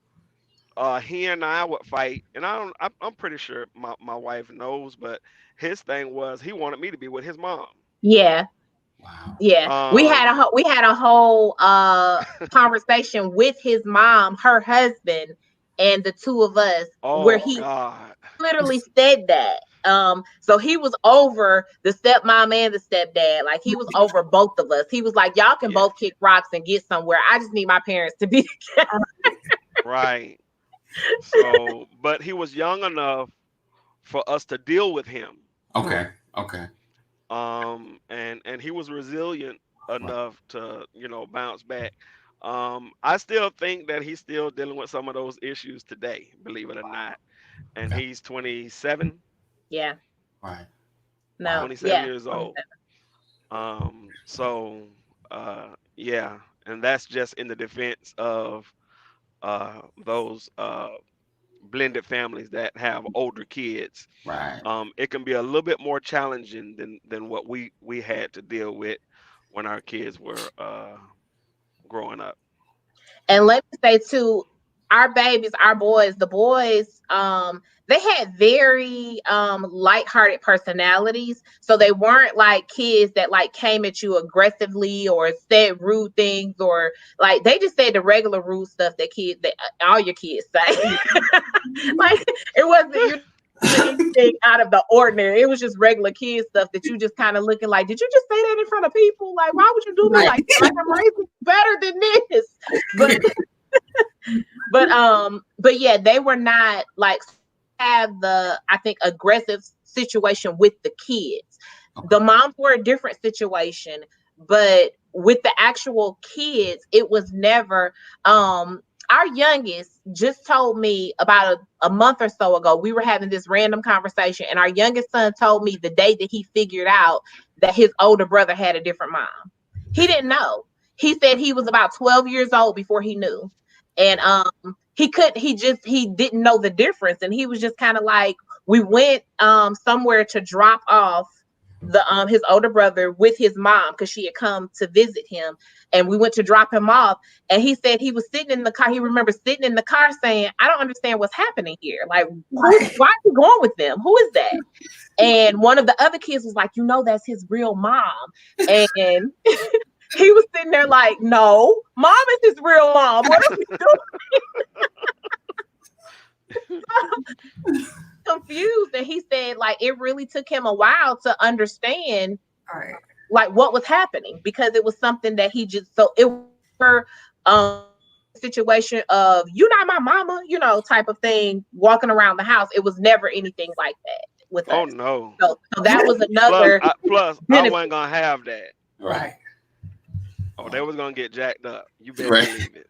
S4: he and I would fight, and I'm pretty sure my wife knows, but his thing was he wanted me to be with his mom.
S3: Yeah.
S2: Wow.
S3: Yeah.
S4: Um,
S3: We had a whole conversation with his mom, her husband, and the two of us where
S4: oh
S3: he
S4: God.
S3: literally said that. So he was over the stepmom and the stepdad. Like he was over both of us. He was like, y'all can
S4: Yeah,
S3: both kick rocks and get somewhere. I just need my parents to be
S4: right. So, but he was young enough for us to deal with him.
S2: Okay. Okay.
S4: And he was resilient
S2: Right.
S4: enough to, bounce back. I still think that he's still dealing with some of those issues today, believe it or not. And
S2: Okay.
S4: he's 27,
S3: Yeah.
S2: Right.
S3: No.
S2: Wow.
S4: 27
S3: Yeah.
S4: years old. So yeah, and that's just in the defense of those blended families that have older kids.
S2: Right.
S4: It can be a little bit more challenging than what we had to deal with when our kids were growing up.
S3: And let me say too, our babies, our boys, the boys, they had very lighthearted personalities. So they weren't like kids that like came at you aggressively or said rude things, or like they just said the regular rude stuff that all your kids say. Like it wasn't anything out of the ordinary. It was just regular kid stuff that you just kind of looking like, did you just say that in front of people? Like, why would you do me
S1: Right.
S3: like that? Like I'm raising better than this. But but yeah, they were not like have the I think aggressive situation with the kids.
S2: Okay.
S3: The moms were a different situation, but with the actual kids, it was never our youngest just told me about a month or so ago, we were having this random conversation, and our youngest son told me the day that he figured out that his older brother had a different mom. He didn't know. He said he was about 12 years old before he knew. And he didn't know the difference. And he was just kind of like, we went somewhere to drop off the his older brother with his mom because she had come to visit him, and we went to drop him off, and he said he was sitting in the car. He remembers sitting in the car saying, I don't understand what's happening here. Like, why are you going with them? Who is that? And one of the other kids was like, that's his real mom. And he was sitting there like, no, mom is his real mom. What are we doing? Confused. And he said like it really took him a while to understand
S1: Right.
S3: like what was happening, because it was something that he just it was situation of you not my mama, type of thing walking around the house. It was never anything like that with
S4: Oh
S3: us.
S4: no.
S3: So that was
S4: Plus,
S3: another
S4: I wasn't gonna have that.
S2: Right.
S4: Oh, they was gonna get jacked up. You better
S2: Right.
S4: believe it.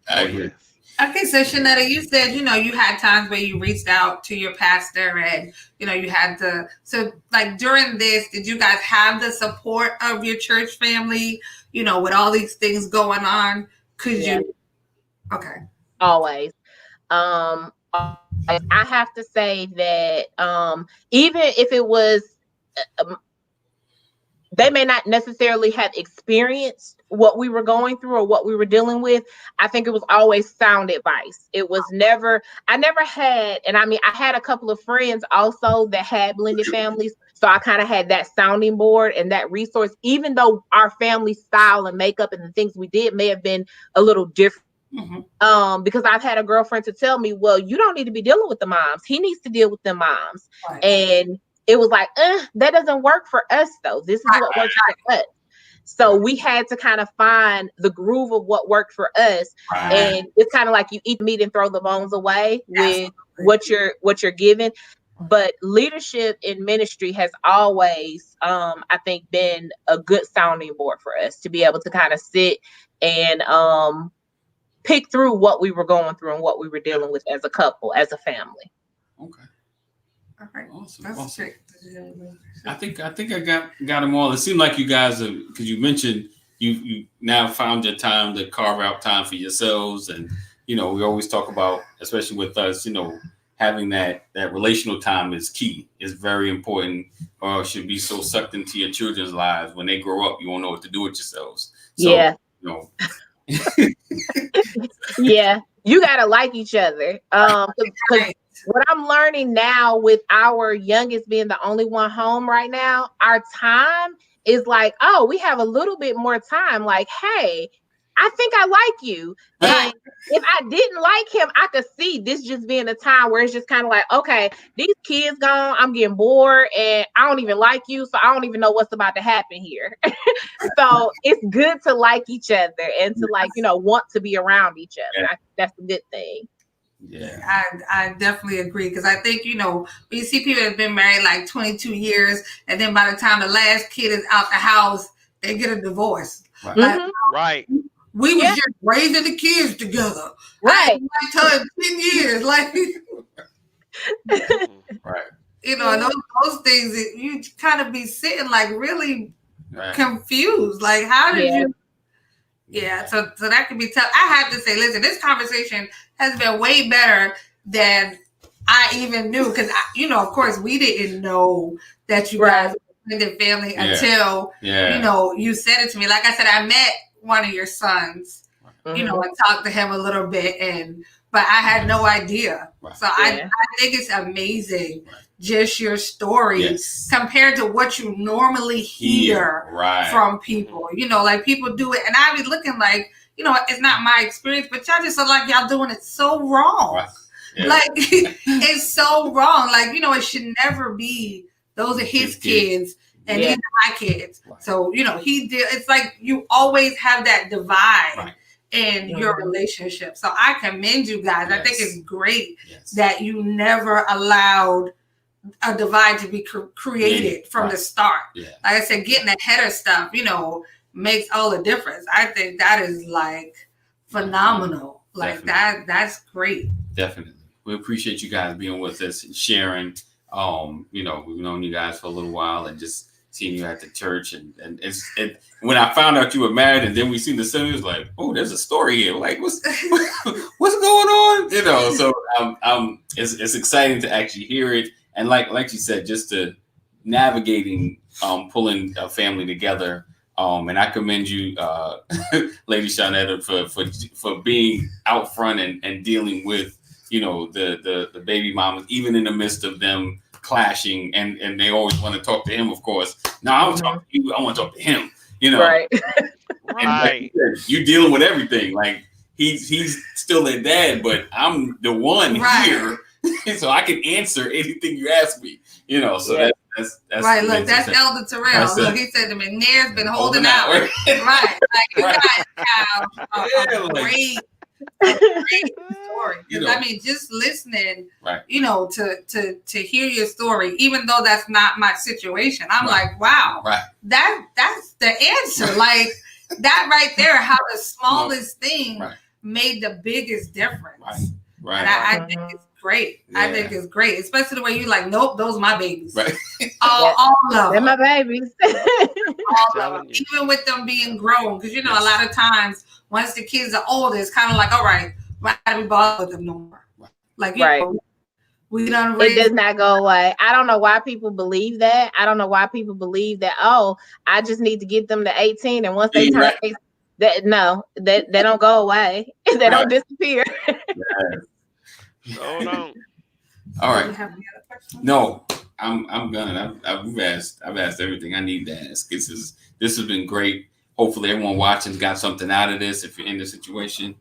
S2: I
S4: Oh
S2: agree.
S4: yes.
S1: Okay, so Shenetta, you said, you had times where you reached out to your pastor and, you had to, so like during this, did you guys have the support of your church family, with all these things going on? Okay.
S3: always. I have to say that even if it was they may not necessarily have experienced what we were going through or what we were dealing with. I think it was always sound advice. It was never, I never had, and I mean, I had a couple of friends also that had blended families. So I kind of had that sounding board and that resource, even though our family style and makeup and the things we did may have been a little different.
S1: Mm-hmm.
S3: Because I've had a girlfriend to tell me, well, you don't need to be dealing with the moms. He needs to deal with the moms.
S1: Right.
S3: And it was like, that doesn't work for us though. This is what works for us. So we had to kind of find the groove of what worked for us.
S2: Right.
S3: And it's kind of like you eat the meat and throw the bones away with what you're given. But leadership in ministry has always, I think, been a good sounding board for us to be able to kind of sit and pick through what we were going through and what we were dealing with as a couple, as a family.
S2: Okay.
S1: All right.
S2: Awesome.
S1: That's
S2: Awesome.
S1: great.
S2: I think I got them all. It seemed like you guys are, because you mentioned you now found your time to carve out time for yourselves, and we always talk about, especially with us, having that relational time is key. It's very important, or should be so sucked into your children's lives. When they grow up, you won't know what to do with yourselves. So,
S3: yeah. Yeah, you gotta like each other. Because what I'm learning now with our youngest being the only one home right now, our time is like, oh, we have a little bit more time. Like, hey, I think I like you. And if I didn't like him, I could see this just being a time where it's just kind of like, okay, these kids gone, I'm getting bored, and I don't even like you, so I don't even know what's about to happen here. So it's good to like each other and to want to be around each other. That's a good thing.
S2: Yeah,
S1: I definitely agree, because I think when you see people that have been married like 22 years, and then by the time the last kid is out the house, they get a divorce.
S2: Right.
S1: Like,
S4: right.
S1: We was just raising the kids together.
S3: Right.
S1: I 10 years. Like,
S2: right.
S1: And those things, you kind of be sitting like really confused. Like, how did you? Yeah. So that could be tough. I have to say, listen, this conversation has been way better than I even knew. Because, of course, we didn't know that you guys were in the family until, you said it to me. Like I said, I met one of your sons, and talked to him a little bit, but I had no idea. Right. So I think it's amazing, just your story compared to what you normally hear from people. Like people do it, and I be looking like, it's not my experience, but y'all just look like y'all doing it so wrong. Right. Yeah. Like it's so wrong. Like, it should never be. Those are his kids. And these are my kids. Right. So, he did. It's like you always have that divide in your relationship. So I commend you guys. Yes. I think it's great that you never allowed a divide to be created from the start. Yeah. Like I said, getting ahead of stuff, makes all the difference. I think that is like phenomenal. Like that's great.
S2: Definitely. We appreciate you guys being with us and sharing. We've known you guys for a little while, and just seeing you at the church, and when I found out you were married, and then we seen the son, it was like, oh, there's a story here. Like, what's going on? So it's exciting to actually hear it, and like you said, just to navigating pulling a family together. And I commend you, Lady Shenetta, for being out front and dealing with the baby mamas, even in the midst of them clashing, and they always want to talk to him, of course. No, I don't talk to you. I want to talk to him.
S3: Right.
S2: Right. You dealing with everything. Like he's still their dad, but I'm the one here, so I can answer anything you ask me. So that's
S1: right. Look, that's Elder Terrell. Look, he said the McNair's been holding out. Right. Like you guys have a great story. I mean, just listening, to hear your story, even though that's not my situation, I'm like, wow, that's the answer. Like that right there, how the smallest thing made the biggest difference. Right. And I think it's great. Yeah. I think it's great, especially the way you like, nope, those are my babies. Right. All of them.
S3: They're my babies.
S1: All of them. Even with them being grown, because a lot of times once the kids are older, it's kind of like, all right, why don't we bother with them no more? Like, we done raised.
S3: It does not go away. I don't know why people believe that. I don't know why people believe that, oh, I just need to get them to 18, and once they turn 18, they don't go away. They don't disappear.
S4: No.
S2: All right. No, I'm gonna. I've asked everything I need to ask. This has been great. Hopefully, everyone watching's got something out of this. If you're in this situation,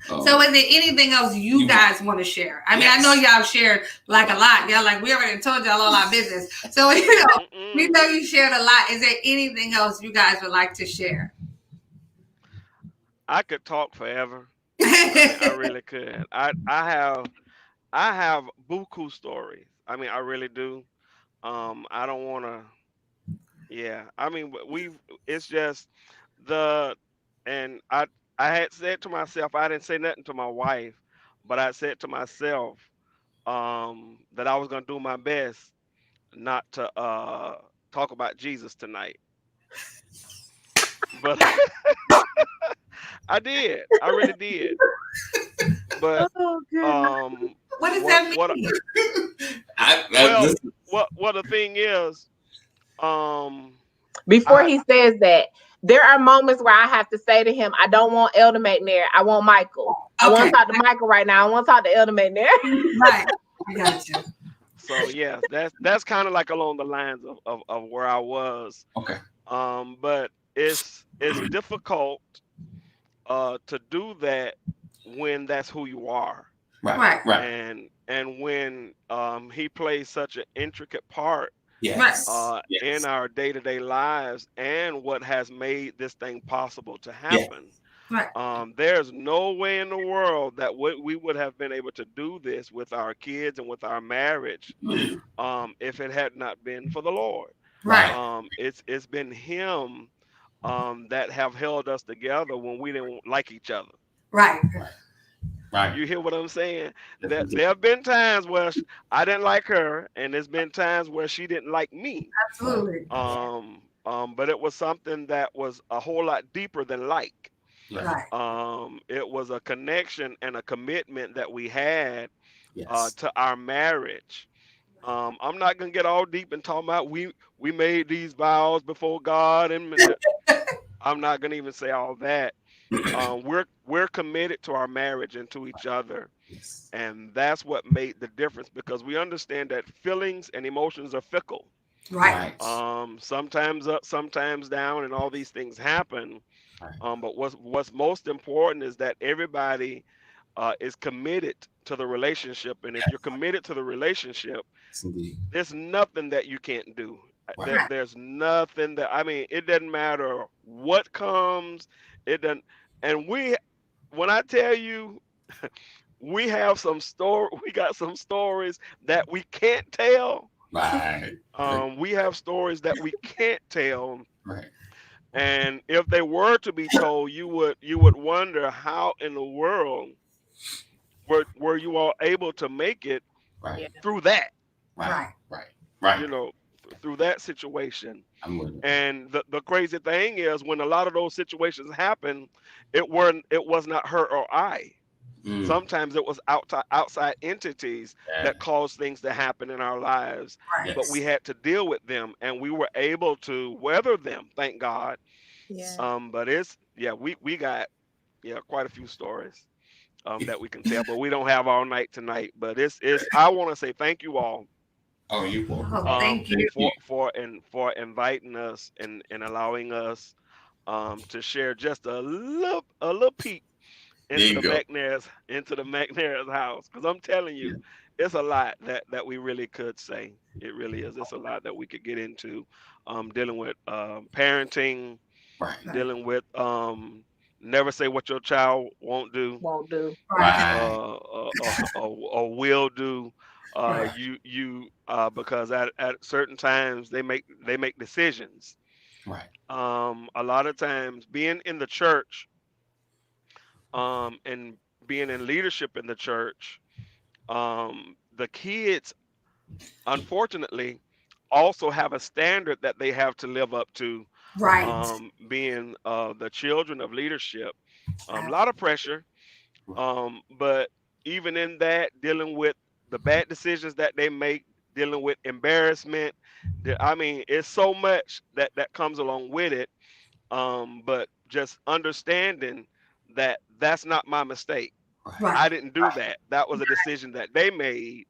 S1: So is there anything else you guys want to share? I mean, I know y'all shared like a lot. Y'all like, we already told y'all all our business. So, we know you shared a lot. Is there anything else you guys would like to share?
S4: I could talk forever. I really could. I have buku stories. I mean, I really do. I don't want to. Yeah. I mean, it's just the, and I had said to myself, I didn't say nothing to my wife, but I said to myself, that I was gonna do my best not to talk about Jesus tonight. But I did. I really did. But
S1: what does that
S4: mean? What the thing is,
S3: before he says that, there are moments where I have to say to him, I don't want Elder McNair. I want Michael. I want to talk to Michael right now. I want to talk to Elder McNair.
S1: Right. I got you.
S4: So yeah, that's kind of like along the lines of where I was.
S2: Okay.
S4: But it's difficult to do that when that's who you are.
S2: Right.
S4: And when he plays such an intricate part in our day-to-day lives and what has made this thing possible to happen. There's no way in the world that we would have been able to do this with our kids and with our marriage if it had not been for the Lord. It's been him that have held us together when we didn't like each other.
S1: Right.
S4: You hear what I'm saying? There have been times where I didn't like her, and there's been times where she didn't like me.
S1: Absolutely.
S4: But it was something that was a whole lot deeper than like.
S1: Right.
S4: It was a connection and a commitment that we had to our marriage. I'm not gonna get all deep and talk about we made these vows before God, and I'm not gonna even say all that. We're committed to our marriage and to each other, and that's what made the difference, because we understand that feelings and emotions are fickle.
S1: Right.
S4: Sometimes up, sometimes down, and all these things happen. But what's most important is that everybody is committed to the relationship, and if you're committed to the relationship, there's nothing that you can't do. There's nothing that, I mean, it doesn't matter what comes. It doesn't. And when I tell you, we got some stories that we can't tell.
S2: Right.
S4: We have stories that we can't tell.
S2: Right.
S4: And if they were to be told, you would wonder how in the world were you all able to make it through that.
S2: Right.
S4: You know, through that situation. And the crazy thing is, when a lot of those situations happen, it was not her or I. Sometimes it was outside entities that caused things to happen in our lives, but we had to deal with them, and we were able to weather them, thank God. But we got quite a few stories that we can tell, but we don't have all night tonight. But it's I want to say thank you all.
S2: Oh, you
S1: thank you
S4: for inviting us and allowing us to share just a little peek into the McNair's house, because I'm telling you, it's a lot that we really could say. It really is. It's a lot that we could get into, dealing with parenting, dealing with never say what your child won't do,
S3: or
S4: will do. Because at certain times they make decisions. A lot of times being in the church, and being in leadership in the church, the kids, unfortunately, also have a standard that they have to live up to. Being the children of leadership, a lot of pressure. But even in that, dealing with the bad decisions that they make, dealing with embarrassment, I mean, it's so much that comes along with it. But just understanding that that's not my mistake. I didn't do that. That was a decision that they made.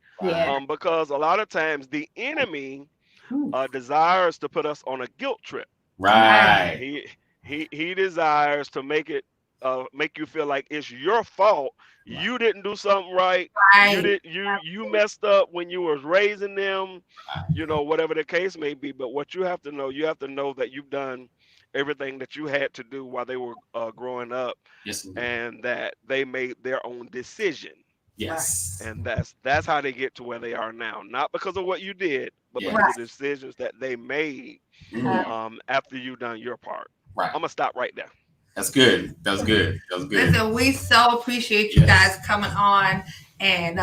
S4: Because a lot of times the enemy desires to put us on a guilt trip. He desires to make it make you feel like it's your fault.
S2: Right.
S4: You didn't do something right.
S1: Right.
S4: You messed up when you was raising them,
S2: Right.
S4: whatever the case may be. But what you have to know that you've done everything that you had to do while they were growing up,
S2: Yes, indeed.
S4: and that they made their own decision.
S2: Yes.
S4: And that's how they get to where they are now. Not because of what you did, but
S2: Yeah.
S4: because of the decisions that they made after you done your part.
S2: Right.
S4: I'm gonna stop right there.
S2: That's good. That's good. That's good.
S1: Listen, we so appreciate you guys coming on and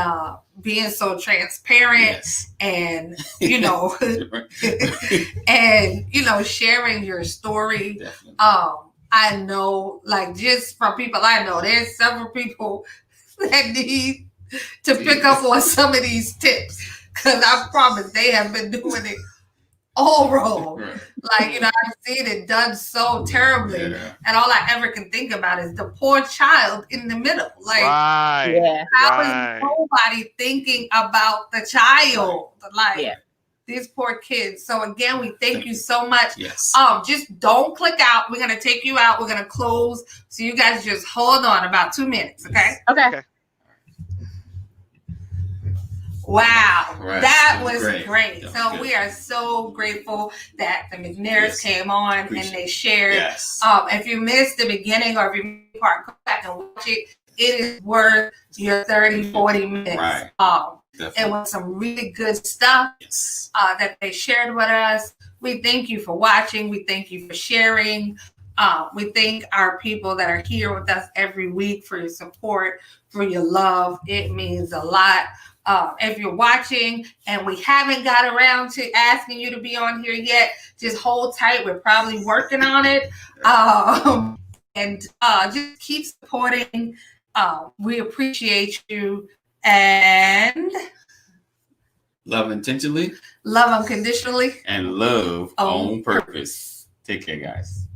S1: being so transparent and and sharing your story.
S2: Definitely.
S1: I know, like, just from people I know, there's several people that need to pick up on some of these tips, because I promise they have been doing it all wrong.
S2: Right.
S1: Like, I've seen it done so terribly, and all I ever can think about is the poor child in the middle. Like, how is nobody thinking about the child? Like, these poor kids. So again, we thank you so much.
S2: Yes.
S1: Just don't click out. We're gonna take you out. We're gonna close. So you guys just hold on about 2 minutes, okay?
S3: Okay.
S1: Wow,
S2: right.
S1: That was great.
S2: That
S1: So
S2: was
S1: we are so grateful that the McNairs came on and they shared.
S2: Yes.
S1: If you missed the beginning or if you missed the part, go back and watch it. It is worth your 30, 40 minutes.
S2: Right.
S1: It was some really good stuff that they shared with us. We thank you for watching. We thank you for sharing. We thank our people that are here with us every week for your support, for your love. It means a lot. If you're watching and we haven't got around to asking you to be on here yet, just hold tight. We're probably working on it. And just keep supporting. We appreciate you. And
S2: love intentionally,
S1: love unconditionally,
S2: and love on purpose. Take care, guys.